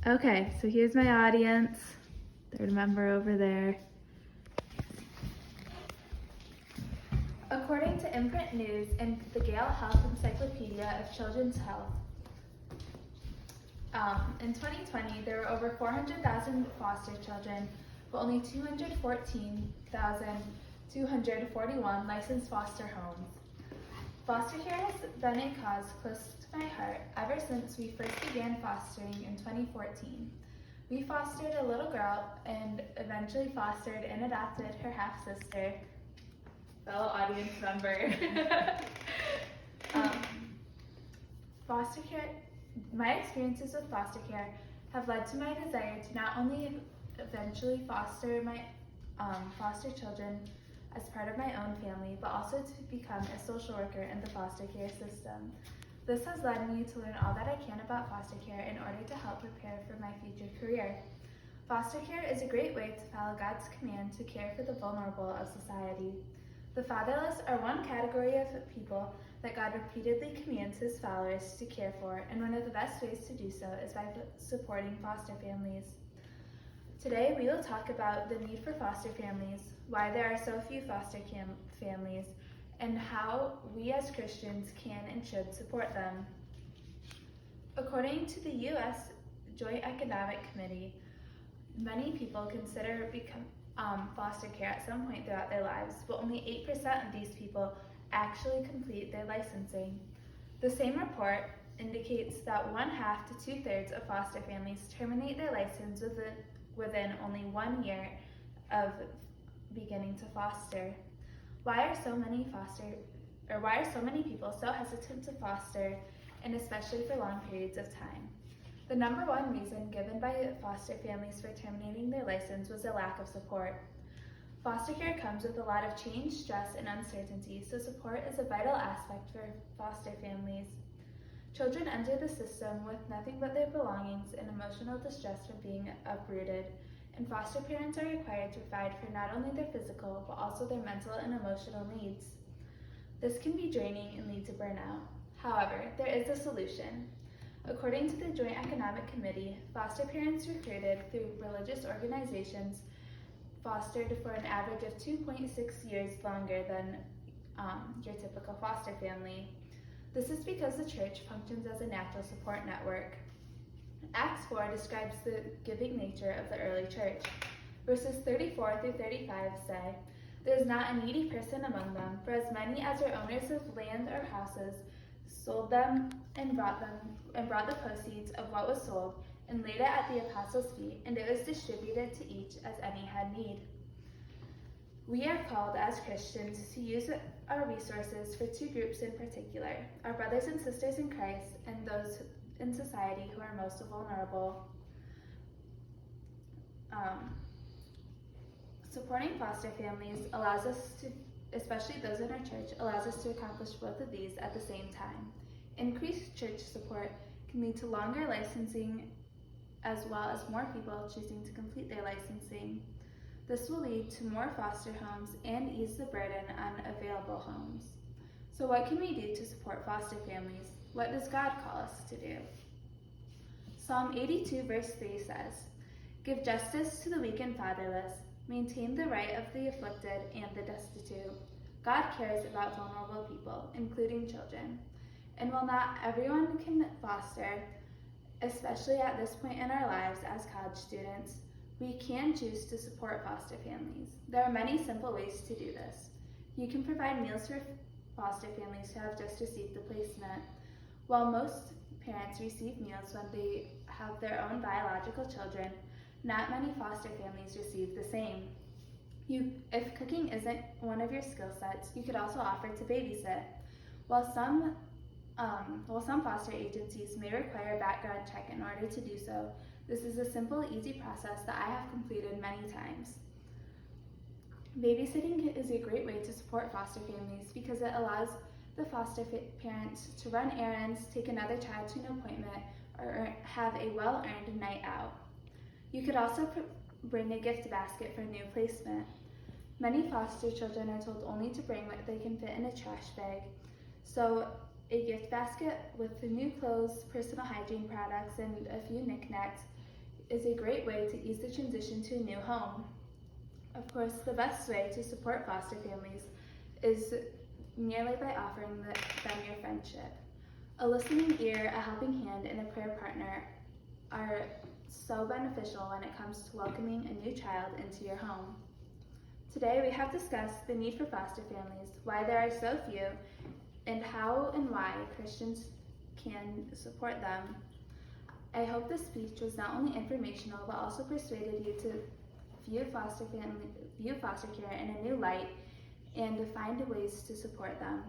Okay, so here's my audience. Third member over there. According to Imprint News and the Gale Health Encyclopedia of Children's Health, in 2020, there were over 400,000 foster children, but only 214,241 licensed foster homes. Foster care has been a cause close to my heart ever since we first began fostering in 2014. We fostered a little girl and eventually fostered and adopted her half-sister, fellow audience member. Foster care. My experiences with foster care have led to my desire to not only eventually foster my foster children as part of my own family, but also to become a social worker in the foster care system. This has led me to learn all that I can about foster care in order to help prepare for my future career. Foster care is a great way to follow God's command to care for the vulnerable of society. The fatherless are one category of people that God repeatedly commands his followers to care for, and one of the best ways to do so is by supporting foster families. Today we will talk about the need for foster families, why there are so few foster families, and how we as Christians can and should support them. According to the U.S. Joint Economic Committee, many people consider foster care at some point throughout their lives, but only 8% of these people actually complete their licensing. The same report indicates that 1/2 to 2/3 of foster families terminate their license within only 1 year of beginning to foster. Why are so many people so hesitant to foster, and especially for long periods of time? The number one reason given by foster families for terminating their license was a lack of support. Foster care comes with a lot of change, stress, and uncertainty, so support is a vital aspect for foster families. Children enter the system with nothing but their belongings and emotional distress from being uprooted, and foster parents are required to provide for not only their physical, but also their mental and emotional needs. This can be draining and lead to burnout. However, there is a solution. According to the Joint Economic Committee, foster parents recruited through religious organizations fostered for an average of 2.6 years longer than your typical foster family. This is because the church functions as a natural support network. Acts 4 describes the giving nature of the early church. Verses 34 through 35 say, "There is not a needy person among them, for as many as are owners of land or houses sold them and brought the proceeds of what was sold and laid it at the apostles' feet, and it was distributed to each as any had need." We are called as Christians to use our resources for two groups in particular: our brothers and sisters in Christ and those in society who are most vulnerable. Supporting foster families allows us to, especially those in our church, allows us to accomplish both of these at the same time. Increased church support can lead to longer licensing, as well as more people choosing to complete their licensing. This will lead to more foster homes and ease the burden on available homes. So what can we do to support foster families? What does God call us to do? Psalm 82 verse 3 says, "Give justice to the weak and fatherless, maintain the right of the afflicted and the destitute." God cares about vulnerable people, including children. And while not everyone can foster, especially at this point in our lives as college students, we can choose to support foster families. There are many simple ways to do this. You can provide meals for foster families who have just received the placement. While most parents receive meals when they have their own biological children, not many foster families receive the same. If cooking isn't one of your skill sets, you could also offer to babysit. While some foster agencies may require a background check in order to do so, this is a simple, easy process that I have completed many times. Babysitting is a great way to support foster families because it allows the foster parents to run errands, take another child to an appointment, or have a well-earned night out. You could also bring a gift basket for a new placement. Many foster children are told only to bring what they can fit in a trash bag, so a gift basket with the new clothes, personal hygiene products, and a few knickknacks is a great way to ease the transition to a new home. Of course, the best way to support foster families is merely by offering them your friendship. A listening ear, a helping hand, and a prayer partner are so beneficial when it comes to welcoming a new child into your home. Today we have discussed the need for foster families, why there are so few, and how and why Christians can support them. I hope this speech was not only informational but also persuaded you to view foster care in a new light and to find ways to support them.